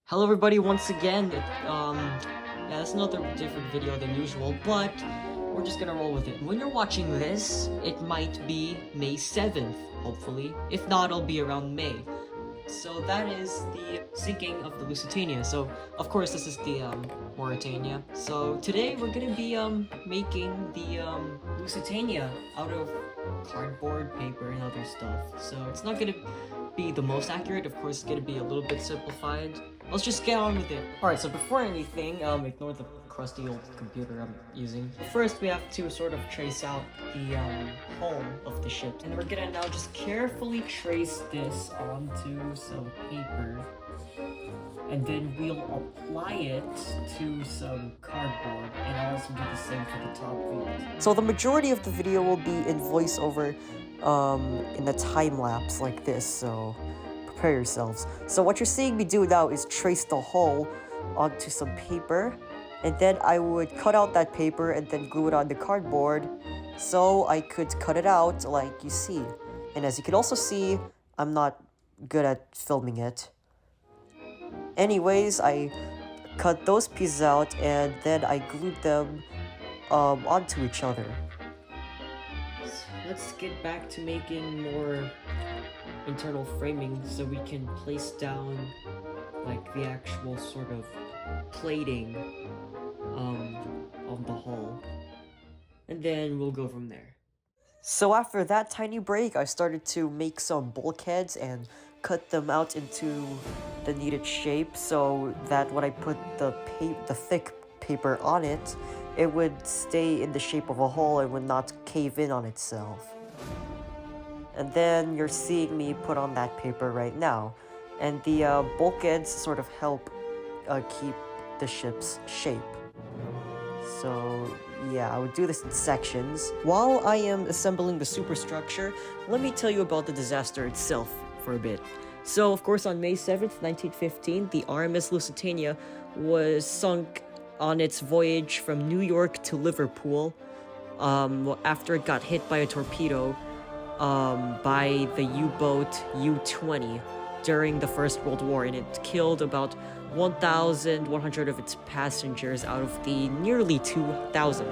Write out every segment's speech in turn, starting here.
Hello everybody once again. Yeah, that's another different video than usual, but we're just gonna roll with it. When you're watching this, it might be May 7th, hopefully. If not, it'll be around May. So that is the sinking of the Lusitania. So, of course, this is the, Mauritania. So today we're gonna be, making the, Lusitania out of cardboard, paper, and other stuff. So it's not gonna be the most accurate, of course, it's gonna be a little bit simplified. Let's just get on with it. Alright, so before anything, ignore the crusty old computer I'm using. First, we have to sort of trace out the, hull of the ship. And we're gonna now just carefully trace this onto some paper. And then we'll apply it to some cardboard, and I'll also do the same for the top view. So the majority of the video will be in voiceover, in the time lapse like this, so prepare yourselves. So what you're seeing me do now is trace the hull onto some paper, and then I would cut out that paper and then glue it on the cardboard so I could cut it out like you see. And as you can also see, I'm not good at filming it. Anyways, I cut those pieces out and then I glued them onto each other. So let's get back to making more internal framing so we can place down like the actual sort of plating of the hull, and then we'll go from there. So after that tiny break, I started to make some bulkheads and cut them out into the needed shape so that when I put the thick paper on it, it would stay in the shape of a hull and would not cave in on itself. And then you're seeing me put on that paper right now. And the bulkheads sort of help keep the ship's shape. So yeah, I would do this in sections. While I am assembling the superstructure, let me tell you about the disaster itself for a bit. So of course on May 7th, 1915, the RMS Lusitania was sunk on its voyage from New York to Liverpool after it got hit by a torpedo by the U-boat U-20 during the First World War, and it killed about 1,100 of its passengers out of the nearly 2,000.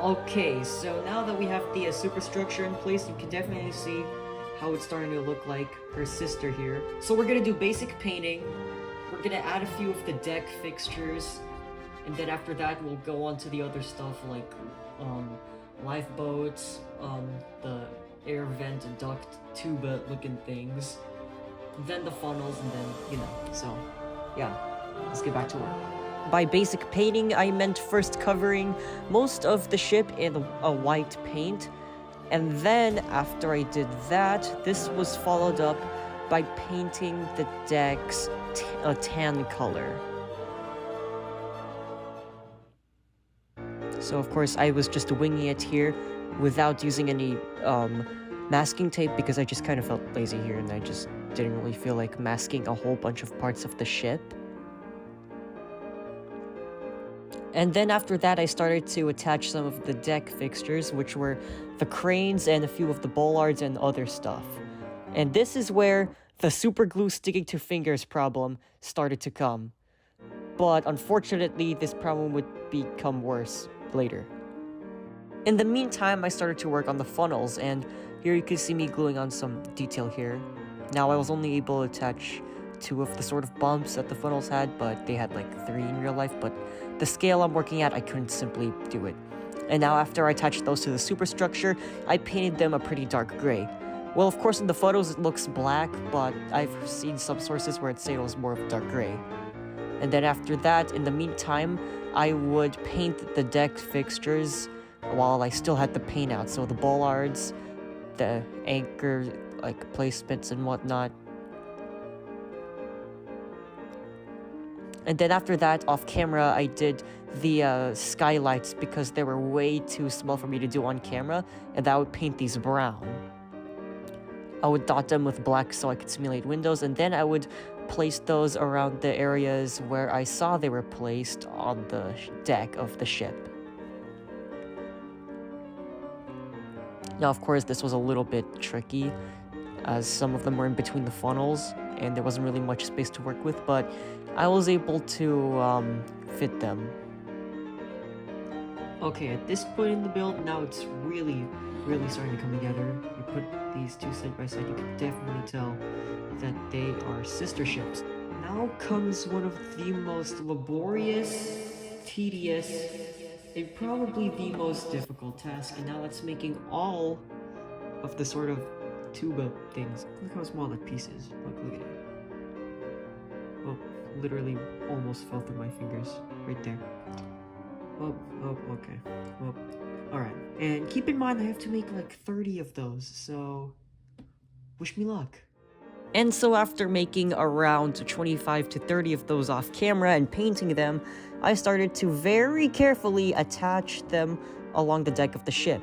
Okay, so now that we have the superstructure in place, you can definitely see how it's starting to look like her sister here. So we're gonna do basic painting, we're gonna add a few of the deck fixtures, and then after that we'll go on to the other stuff like lifeboats, the air vent and duct tuba looking things, then the funnels, and then, you know, so yeah, let's get back to work. By basic painting, I meant first covering most of the ship in a white paint, and then after I did that, this was followed up by painting the decks a tan color. So of course I was just winging it here without using any masking tape because I just kind of felt lazy here and I just didn't really feel like masking a whole bunch of parts of the ship. And then after that I started to attach some of the deck fixtures, which were the cranes and a few of the bollards and other stuff. And this is where the super glue sticking to fingers problem started to come. But unfortunately this problem would become worse later. In the meantime, I started to work on the funnels, and here you can see me gluing on some detail here. Now, I was only able to attach 2 of the sort of bumps that the funnels had, but they had like 3 in real life, but the scale I'm working at, I couldn't simply do it. And now after I attached those to the superstructure, I painted them a pretty dark gray. Well, of course in the photos it looks black, but I've seen some sources where it said it was more of dark gray. And then after that, in the meantime, I would paint the deck fixtures while I still had the paint out. So the bollards, the anchor, like placements and whatnot. And then after that, off camera, I did the skylights because they were way too small for me to do on camera, and I would paint these brown. I would dot them with black so I could simulate windows, and then I would place those around the areas where I saw they were placed on the deck of the ship. Now, of course, this was a little bit tricky. as some of them were in between the funnels, and there wasn't really much space to work with, but I was able to fit them. Okay, at this point in the build, now it's really starting to come together. You put these two side by side, you can definitely tell that they are sister ships. Now comes one of the most laborious, tedious, and probably the most difficult task, and now it's making all of the sort of tuba things. Look how small that piece is. Look at it. Oh, literally almost fell through my fingers. Right there. Oh, okay. Well, alright. And keep in mind I have to make like 30 of those, so wish me luck. And so after making around 25 to 30 of those off camera and painting them, I started to very carefully attach them along the deck of the ship.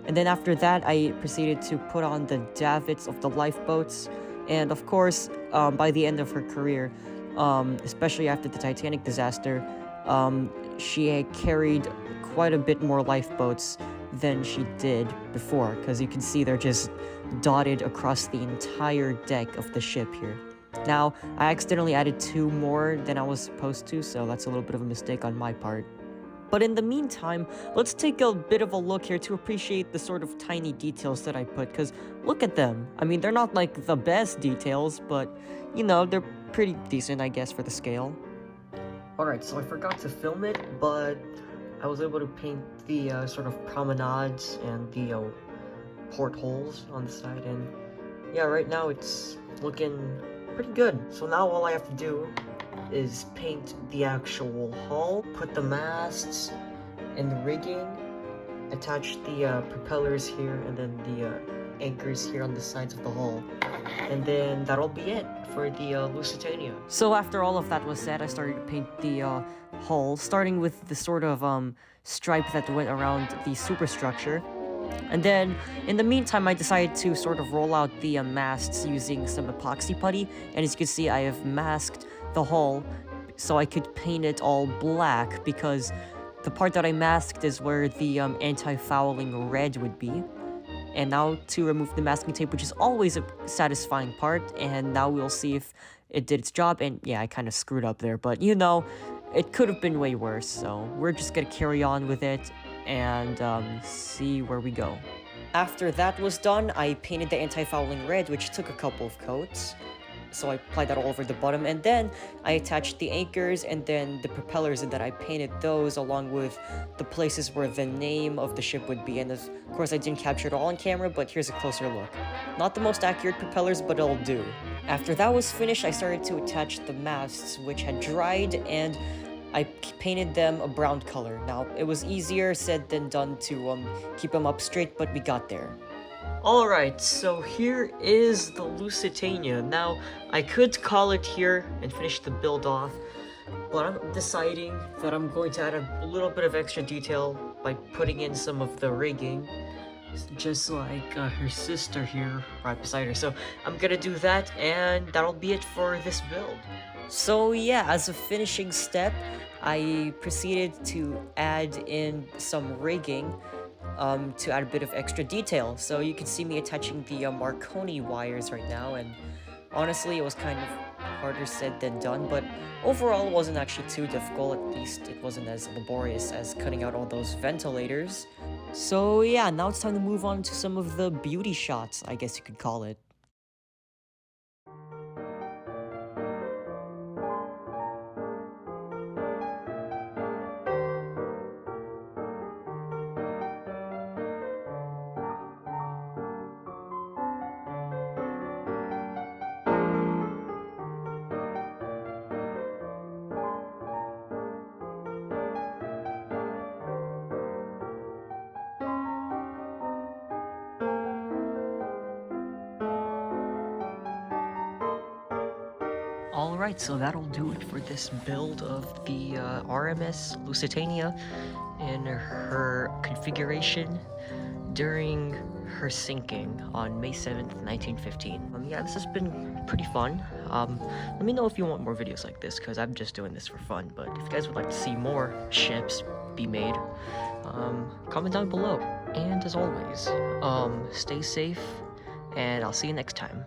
And then after that, I proceeded to put on the davits of the lifeboats. And of course, by the end of her career, especially after the Titanic disaster, she had carried quite a bit more lifeboats than she did before, because you can see they're just dotted across the entire deck of the ship here. Now, I accidentally added 2 more than I was supposed to, so that's a little bit of a mistake on my part. But in the meantime, let's take a bit of a look here to appreciate the sort of tiny details that I put, because look at them. I mean, they're not like the best details, but, you know, they're pretty decent, I guess, for the scale. Alright, so I forgot to film it, but I was able to paint the sort of promenades and the portholes on the side, and yeah, right now it's looking pretty good. So now all I have to do is paint the actual hull, put the masts and the rigging, attach the propellers here, and then the anchors here on the sides of the hull, and then that'll be it for the Lusitania. So after all of that was said, I started to paint the hull, starting with the sort of stripe that went around the superstructure. And then, in the meantime, I decided to sort of roll out the masts using some epoxy putty, and as you can see, I have masked the hull so I could paint it all black, because the part that I masked is where the anti-fouling red would be. And now to remove the masking tape, which is always a satisfying part, and now we'll see if it did its job. And yeah, I kind of screwed up there, but you know, it could have been way worse, so we're just gonna carry on with it and see where we go. After that was done, I painted the anti-fouling red, which took a couple of coats. So I applied that all over the bottom, and then I attached the anchors and then the propellers, and then I painted those along with the places where the name of the ship would be. And of course I didn't capture it all on camera, but here's a closer look. Not the most accurate propellers, but it'll do. After that was finished, I started to attach the masts, which had dried, and I painted them a brown color. Now, it was easier said than done to keep them up straight, but we got there. Alright, so here is the Lusitania. Now, I could call it here and finish the build off, but I'm deciding that I'm going to add a little bit of extra detail by putting in some of the rigging, just like her sister here right beside her. So I'm gonna do that, and that'll be it for this build. So yeah, as a finishing step, I proceeded to add in some rigging to add a bit of extra detail. So you can see me attaching the Marconi wires right now, and honestly it was kind of harder said than done, but overall it wasn't actually too difficult. At least it wasn't as laborious as cutting out all those ventilators. So yeah, now it's time to move on to some of the beauty shots, I guess you could call it. Alright, so that'll do it for this build of the RMS Lusitania in her configuration during her sinking on May 7th, 1915. Yeah, this has been pretty fun. Let me know if you want more videos like this, because I'm just doing this for fun, but if you guys would like to see more ships be made, comment down below. And as always, stay safe, and I'll see you next time.